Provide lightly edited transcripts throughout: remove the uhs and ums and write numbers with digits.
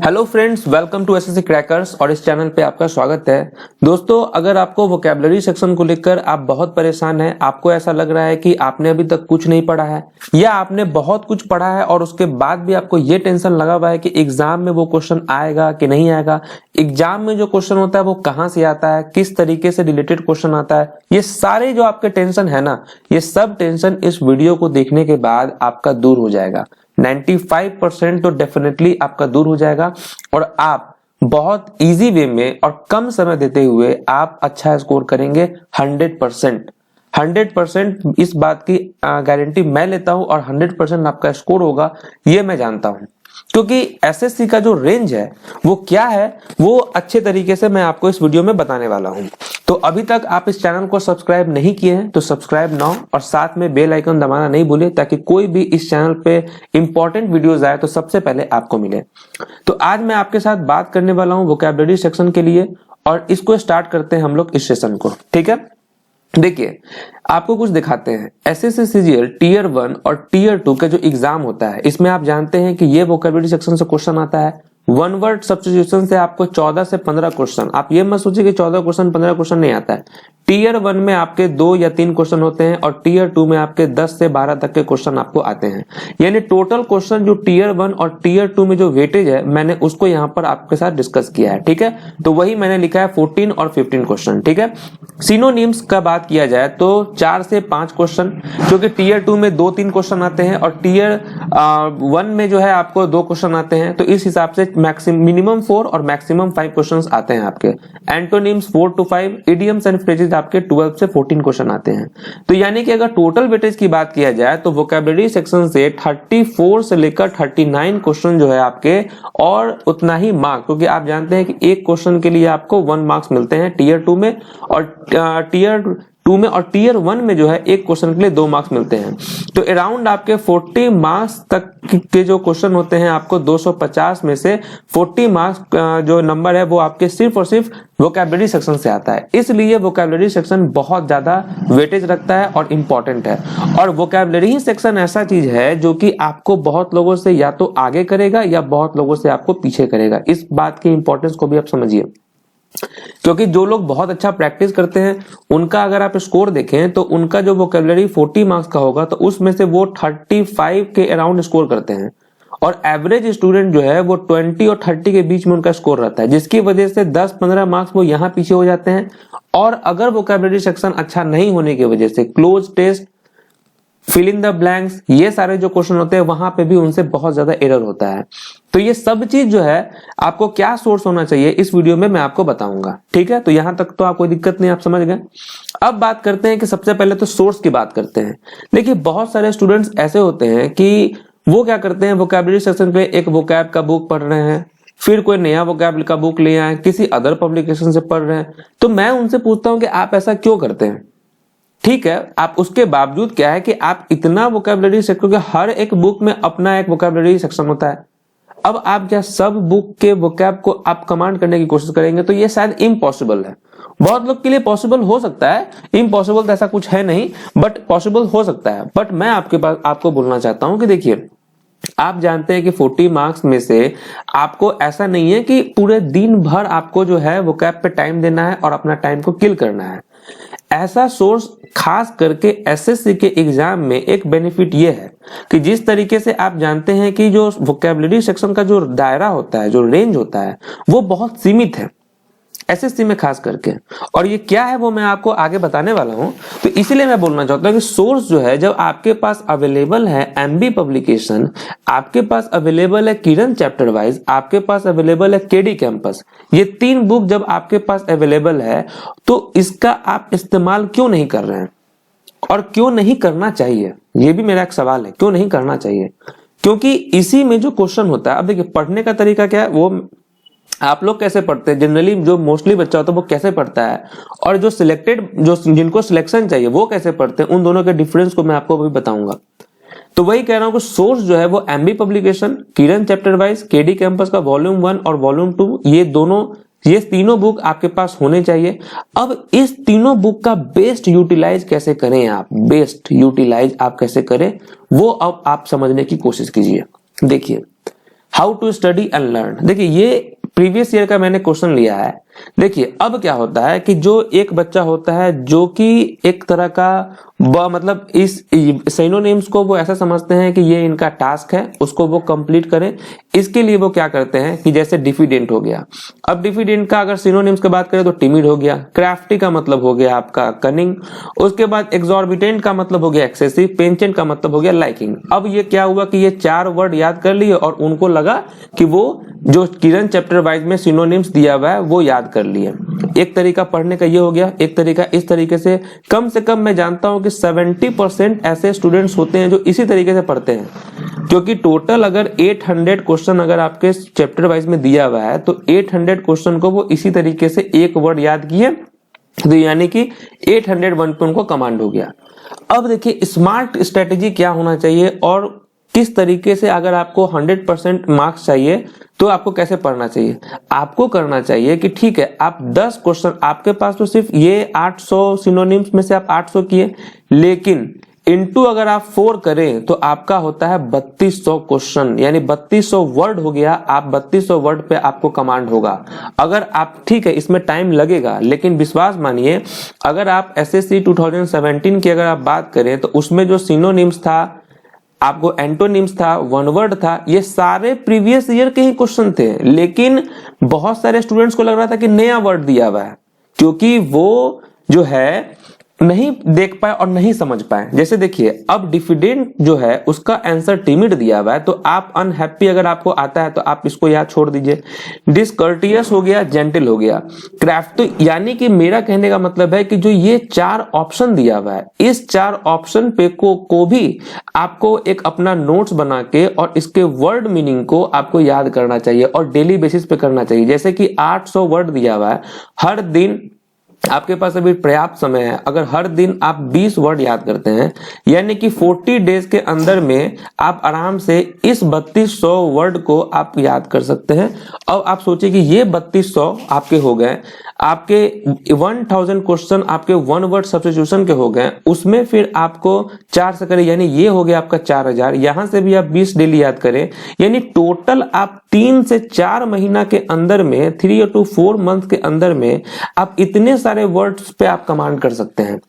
Hello friends, welcome to SSC crackers और इस channel पे आपका स्वागत है। दोस्तों, अगर आपको वोकैबुलरी सेक्शन को लेकर आप बहुत परेशान हैं, आपको ऐसा लग रहा है कि आपने अभी तक कुछ नहीं पढ़ा है या आपने बहुत कुछ पढ़ा है और उसके बाद भी आपको ये टेंशन लगा हुआ है कि एग्जाम में वो क्वेश्चन आएगा कि नहीं आएगा, एग्जाम में जो क्वेश्चन होता है वो कहाँ से आता है, किस तरीके से रिलेटेड क्वेश्चन आता है, ये सारे जो आपके टेंशन है ना, ये सब टेंशन इस वीडियो को देखने के बाद आपका दूर हो जाएगा। 95% तो डेफिनेटली आपका दूर हो जाएगा और आप बहुत इजी वे में और कम समय देते हुए आप अच्छा स्कोर करेंगे। 100% इस बात की गारंटी मैं लेता हूं और 100% आपका स्कोर होगा, ये मैं जानता हूं, क्योंकि एसएससी का जो रेंज है वो क्या है वो अच्छे तरीके से मैं आपको इस वीडियो में बताने वाला हूं। तो अभी तक आप इस चैनल को सब्सक्राइब नहीं किए हैं तो सब्सक्राइब नाउ और साथ में बेल आइकन दबाना नहीं भूलें, ताकि कोई भी इस चैनल पे इंपॉर्टेंट वीडियोस आए तो सबसे पहले आपको मिले। तो आज मैं आपके साथ बात करने वाला हूं वोकैबुलरी सेक्शन के लिए और इसको स्टार्ट करते हैं हम लोग इस सेशन को। ठीक है, देखिए आपको कुछ दिखाते हैं। एसएससी सीजीएल टीयर 1 और टीयर 2 का जो एग्जाम होता है, इसमें आप जानते हैं कि ये वोकैबुलरी सेक्शन से क्वेश्चन आता है। वन वर्ड सब्स्टिट्यूशन से आपको 14 से 15 क्वेश्चन, आप ये मत सोचिए कि 14 क्वेश्चन 15 क्वेश्चन नहीं आता है। टीयर 1 में आपके 2 या 3 क्वेश्चन होते हैं और टीयर 2 में आपके 10 से 12 तक के क्वेश्चन आपको आते हैं। यानी टोटल क्वेश्चन जो टीयर 1 और टीयर 2 में जो वेटेज है, मैंने उसको यहाँ पर आपके साथ डिस्कस किया है। ठीक है, तो वही मैंने लिखा है 14 और 15 क्वेश्चन। ठीक है, सिनोनिम्स का बात किया जाए तो 4 से 5 क्वेश्चन, क्योंकि टीयर 2 में 2-3 क्वेश्चन आते हैं और टीयर 1 में जो है आपको 2 क्वेश्चन आते हैं, तो इस हिसाब से मिनिमम 4 और मैक्सिमम 5 क्वेश्चंस आते हैं आपके। Antonyms 4 to 5, idioms and phrases आपके 12 से 14 क्वेश्चन आते हैं। तो यानी कि अगर टोटल वेटेज की बात किया जाए तो वोकैबुलरी सेक्शन से 34 से लेकर 39 क्वेश्चन जो है आपके, और उतना ही मार्क्स, क्योंकि आप जानते हैं कि एक क्वेश्चन के लिए आपको 1 मार्क्स मिलते हैं टीयर 2 में, और टीयर 2 में और टीयर 1 में जो है एक क्वेश्चन के लिए 2 मार्क्स मिलते हैं। तो अराउंड आपके 40 मार्क्स तक के जो क्वेश्चन होते हैं, आपको 250 में से 40 मार्क्स जो नंबर है वो आपके सिर्फ और सिर्फ वोकैबुलरी सेक्शन से आता है। इसलिए वोकैबुलरी सेक्शन बहुत ज्यादा वेटेज रखता है और इंपॉर्टेंट है। और वोकैबुलरी सेक्शन ऐसा चीज है जो कि आपको बहुत लोगों से या तो आगे करेगा या बहुत लोगों से आपको पीछे करेगा। इस बात की इंपॉर्टेंस को भी आप समझिए, क्योंकि जो लोग बहुत अच्छा प्रैक्टिस करते हैं उनका अगर आप स्कोर देखें तो उनका जो वोकैबुलरी 40 मार्क्स का होगा तो उसमें से वो 35 के अराउंड स्कोर करते हैं, और एवरेज स्टूडेंट जो है वो 20 और 30 के बीच में उनका स्कोर रहता है, जिसकी वजह से 10-15 मार्क्स वो यहाँ पीछे हो जाते हैं। और अगर वोकैबुलरी सेक्शन अच्छा नहीं होने की वजह से cloze test, fill in the blanks, ये सारे जो क्वेश्चन होते हैं वहां पे भी उनसे बहुत ज्यादा एरर होता है। तो ये सब चीज जो है आपको क्या सोर्स होना चाहिए इस वीडियो में मैं आपको बताऊंगा। ठीक है, तो यहां तक तो आप कोई दिक्कत नहीं, आप समझ गए। अब बात करते हैं कि सबसे पहले तो सोर्स की बात करते हैं। देखिए बहुत सारे स्टूडेंट्स ऐसे होते हैं कि वो क्या करते हैं, वोकैबुलरी सेक्शन पे एक वोकैब का बुक पढ़ रहे हैं, फिर कोई नया वोकैब का बुक ले आए, किसी अदर पब्लिकेशन से पढ़ रहे हैं। तो मैं उनसे पूछता हूं कि आप ऐसा क्यों करते हैं? ठीक है, आप उसके बावजूद क्या है कि आप इतना वोकैबुलरी सेक्शन के हर एक बुक में अपना एक वोकैबुलरी सेक्शन होता है। अब आप क्या सब बुक के वोकैब को आप कमांड करने की कोशिश करेंगे तो ये शायद इम्पॉसिबल है। बहुत लोग के लिए पॉसिबल हो सकता है, इम्पॉसिबल तो ऐसा कुछ है नहीं, बट पॉसिबल हो सकता है। बट मैं आपको बोलना चाहता हूं कि देखिए, आप जानते हैं कि 40 मार्क्स में से आपको ऐसा नहीं है कि पूरे दिन भर आपको जो है वोकैब पे टाइम देना है और अपना टाइम को किल करना है। ऐसा सोर्स खास करके एसएससी के एग्जाम में एक बेनिफिट ये है कि जिस तरीके से आप जानते हैं कि जो वोकैबुलरी सेक्शन का जो दायरा होता है, जो रेंज होता है, वो बहुत सीमित है एसएससी में खास करके, और ये क्या है वो मैं आपको आगे बताने वाला हूं। तो इसीलिए मैं बोलना चाहता हूं कि सोर्स जो है, जब आपके पास अवेलेबल है एमबी पब्लिकेशन, आपके पास अवेलेबल है किरण चैप्टर वाइज, आपके पास अवेलेबल है केडी कैंपस, ये 3 बुक जब आपके पास अवेलेबल है तो इसका आप इस्तेमाल क्यों नहीं कर रहे हैं और क्यों नहीं करना चाहिए? ये भी मेरा एक सवाल है, क्यों नहीं करना चाहिए? क्योंकि इसी में जो क्वेश्चन होता है, अब देखिए पढ़ने का तरीका क्या है, वो आप लोग कैसे पढ़ते हैं, जनरली जो मोस्टली बच्चा होता है वो कैसे पढ़ता है, और जो सिलेक्टेड, जो जिनको सिलेक्शन चाहिए वो कैसे पढ़ते हैं, उन दोनों के डिफरेंस को मैं आपको अभी बताऊंगा। तो वही कह रहा हूं कि सोर्स जो है वो एमबी पब्लिकेशन, किरण चैप्टर वाइज, केडी कैंपस का वॉल्यूम 1 और वॉल्यूम 2, ये तीनों बुक आपके पास होने चाहिए। अब इस तीनों बुक का बेस्ट यूटिलाइज कैसे करें आप, बेस्ट यूटिलाइज आप कैसे करें वो अब आप समझने की कोशिश कीजिए। देखिए how to study and learn. देखिए ये प्रीवियस ईयर का मैंने क्वेश्चन लिया है। देखिए अब क्या होता है कि जो एक बच्चा होता है जो कि एक तरह का मतलब इस सिनोनिम्स को वो ऐसा समझते हैं कि ये इनका टास्क है, उसको वो कंप्लीट करें। इसके लिए वो क्या करते हैं कि जैसे डिफिडेंट हो गया, अब डिफिडेंट का अगर सिनोनिम्स की बात करें तो टिमिड हो गया, क्राफ्टी का मतलब हो गया आपका कनिंग, उसके बाद एक्सॉर्बिटेंट का मतलब हो गया एक्सेसिव, पेंचेंट का मतलब हो गया लाइकिंग। अब ये क्या हुआ कि ये 4 वर्ड याद कर लिए और उनको लगा कि वो जो किरण चैप्टर वाइज में सिनोनिम्स दिया हुआ है वो याद कर लिए। एक तरीका पढ़ने का ये हो गया, एक तरीका इस तरीके से कम मैं जानता हूं कि 70% ऐसे स्टूडेंट्स होते हैं जो इसी तरीके से पढ़ते हैं, क्योंकि टोटल अगर 800 क्वेश्चन अगर आपके चैप्टर वाइज में दिया हुआ है तो 800 क्वेश्चन को वो इसी तरीके से एक वर्ड याद किए, तो यानी कि 801 पे उनको कमांड हो गया। अब देखिए स्मार्ट स्ट्रेटेजी क्या होना चाहिए और किस तरीके से अगर आपको 100% मार्क्स चाहिए तो आपको कैसे पढ़ना चाहिए। आपको करना चाहिए कि ठीक है आप 10 क्वेश्चन, आपके पास तो सिर्फ ये 800 सिनोनिम्स में से आप 800 किए, लेकिन इनटू अगर आप 4 करें तो आपका होता है 3200 क्वेश्चन, यानी 3200 वर्ड हो गया। आप 3200 वर्ड पे आपको कमांड होगा। अगर आप ठीक है इसमें टाइम लगेगा, लेकिन विश्वास मानिए अगर आप एसएससी 2017 की अगर आप बात करें तो उसमें जो सिनोनिम्स था, आपको एंटोनिम्स था, वन वर्ड था, ये सारे प्रीवियस ईयर के ही क्वेश्चन थे, लेकिन बहुत सारे स्टूडेंट्स को लग रहा था कि नया वर्ड दिया हुआ है, क्योंकि वो जो है नहीं देख पाए और नहीं समझ पाए। जैसे देखिए अब डिफिडेंट जो है उसका आंसर टिमिड दिया हुआ है, तो आप अनहैप्पी अगर आपको आता है तो आप इसको याद छोड़ दीजिए। डिसकर्टियस हो गया, जेंटल हो गया, क्राफ्ट। तो यानी कि मेरा कहने का मतलब है कि जो ये 4 ऑप्शन दिया हुआ है, इस 4 ऑप्शन पे को भी आपको एक अपना नोट्स बना के और इसके वर्ड मीनिंग को आपको याद करना चाहिए और डेली बेसिस पे करना चाहिए। जैसे कि 800 वर्ड दिया हुआ है, हर दिन आपके पास अभी पर्याप्त समय है। अगर हर दिन आप 20 वर्ड याद करते हैं, यानी कि 40 डेज के अंदर में आप आराम से इस 3200 वर्ड को आप याद कर सकते हैं। अब आप सोचिए कि ये 3200 आपके हो गए, आपके 1000 क्वेश्चन आपके वन वर्ड सब्स्टिट्यूशन के हो गए, उसमें फिर आपको 4 से करें, यानी ये हो गया आपका 4000। यहां से भी आप 20 डेली याद करें, यानी टोटल आप 3 से 4 महीना के अंदर में 3 to 4 मंथ के अंदर में आप इतने सारे वर्ड्स पे आप कमांड कर सकते हैं।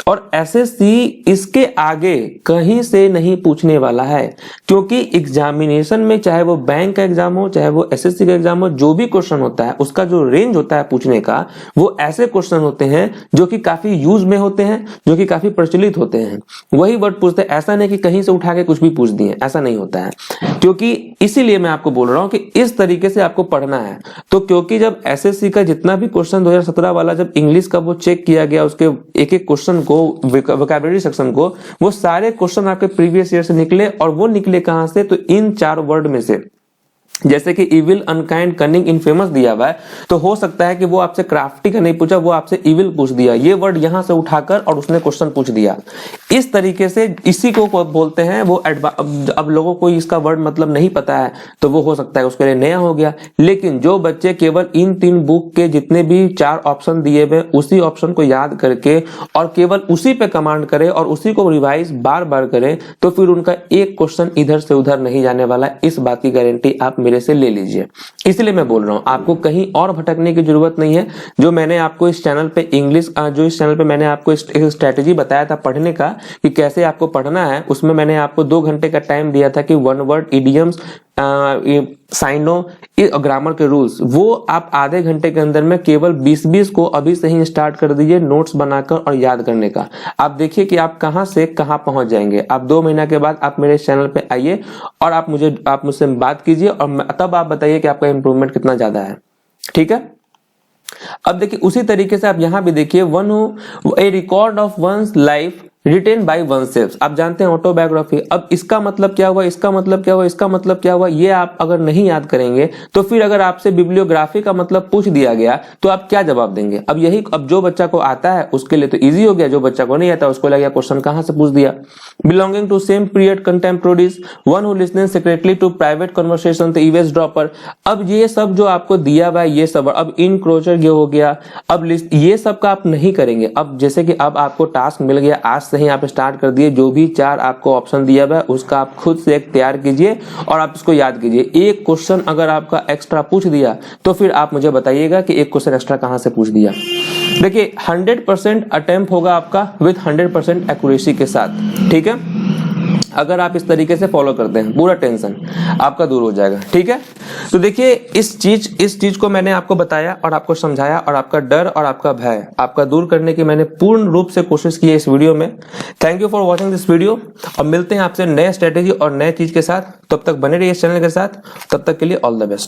और एसएससी इसके आगे कहीं से नहीं पूछने वाला है, क्योंकि एग्जामिनेशन में चाहे वो बैंक का एग्जाम हो, चाहे वो एसएससी का एग्जाम हो, जो भी क्वेश्चन होता है उसका जो रेंज होता है पूछने का, वो ऐसे क्वेश्चन होते हैं जो कि काफी यूज में होते हैं, जो कि काफी प्रचलित होते हैं, वही वर्ड पूछते हैं। ऐसा नहीं कि कहीं से उठा के कुछ भी पूछ दिए, ऐसा नहीं होता है। क्योंकि इसीलिए मैं आपको बोल रहा हूं कि इस तरीके से आपको पढ़ना है। तो क्योंकि जब एसएससी का जितना भी क्वेश्चन 2017 वाला जब इंग्लिश का वो चेक किया गया, उसके एक एक क्वेश्चन को, वोकैबुलरी सेक्शन को, वो सारे क्वेश्चन आपके प्रीवियस ईयर से निकले। और वो निकले कहां से, तो इन 4 वर्ड में से। जैसे कि इविल, अनकाइंड, कनिंग, इनफेमस दिया हुआ है, तो हो सकता है कि वो आपसे क्राफ्टी का नहीं पूछा, वो आपसे इविल पूछ दिया, ये वर्ड यहां से उठाकर और उसने क्वेश्चन पूछ दिया। इस तरीके से इसी को बोलते हैं वो अब लोगों को इसका वर्ड मतलब नहीं पता है, तो वो हो सकता है उसके लिए नया हो गया। लेकिन जो बच्चे केवल इन 3 बुक के जितने भी 4 ऑप्शन दिए हुए, उसी ऑप्शन को याद करके और केवल उसी पे कमांड करे और उसी को रिवाइज बार बार करें, तो फिर उनका एक क्वेश्चन इधर से उधर नहीं जाने वाला। इस बात की गारंटी आप मेरे से ले लीजिए। इसलिए मैं बोल रहा हूं आपको कहीं और भटकने की जरूरत नहीं है। जो मैंने आपको इस चैनल पे इस चैनल पे मैंने आपको एक स्ट्रेटेजी बताया था पढ़ने का कि कैसे आपको पढ़ना है, उसमें मैंने आपको 2 घंटे का टाइम दिया था कि one word, idioms, syno, grammar के रूल्स, वो आप आधे घंटे के अंदर में केवल 20-20 को अभी से ही स्टार्ट कर दीजिए नोट्स बनाकर और याद करने का। आप देखिए कि आप कहां से कहां पहुंच जाएंगे। आप 2 महीना के बाद आप मेरे चैनल पे आइए और आप मुझसे बात कीजिए और तब आप बताइए कि आपका इंप्रूवमेंट कितना ज्यादा है। ठीक है। अब देखिए उसी तरीके से आप यहां भी देखिए, a record of one's life written by oneself. आप जानते हैं ऑटोबायोग्राफी। अब इसका मतलब क्या हुआ, इसका मतलब क्या हुआ, इसका मतलब क्या हुआ, ये आप अगर नहीं याद करेंगे तो फिर अगर आपसे बिब्लियोग्राफी का मतलब पूछ दिया गया तो आप क्या जवाब देंगे। अब जो बच्चा को आता है उसके लिए तो इजी हो गया, जो बच्चा को नहीं आता उसको लग गया क्वेश्चन कहां से पूछ दिया। Belonging to same period contemporaries, one who listening secretly to private conversation, the eavesdropper. अब ये सब जो आपको दिया हुआ है ये सब, अब इनक्रोचर ये हो गया। अब ये सब का आप नहीं करेंगे। अब जैसे कि अब आपको टास्क मिल गया, आज से ही आप स्टार्ट कर दिए। जो भी 4 आपको ऑप्शन दिया हुआ है उसका आप खुद से एक तैयार कीजिए और आप इसको याद कीजिए। एक क्वेश्चन अगर आपका एक्स्ट्रा पूछ दिया तो फिर आप मुझे बताइएगा कि एक क्वेश्चन एक्स्ट्रा कहां से पूछ दिया। देखिए 100% अटेम्प्ट होगा आपका विद 100% एक्यूरेसी के साथ, ठीक है। अगर आप इस तरीके से फॉलो करते हैं पूरा टेंशन आपका दूर हो जाएगा, ठीक है। तो देखिए इस चीज को मैंने आपको बताया और आपको समझाया और आपका डर और आपका भय आपका दूर करने की मैंने पूर्ण रूप से कोशिश की है इस वीडियो में। Thank you for watching this video. अब मिलते हैं आपसे नए स्ट्रेटेजी और नए चीज के साथ। तब तक बने रहिए इस चैनल के साथ। तब तक के लिए ऑल द बेस्ट।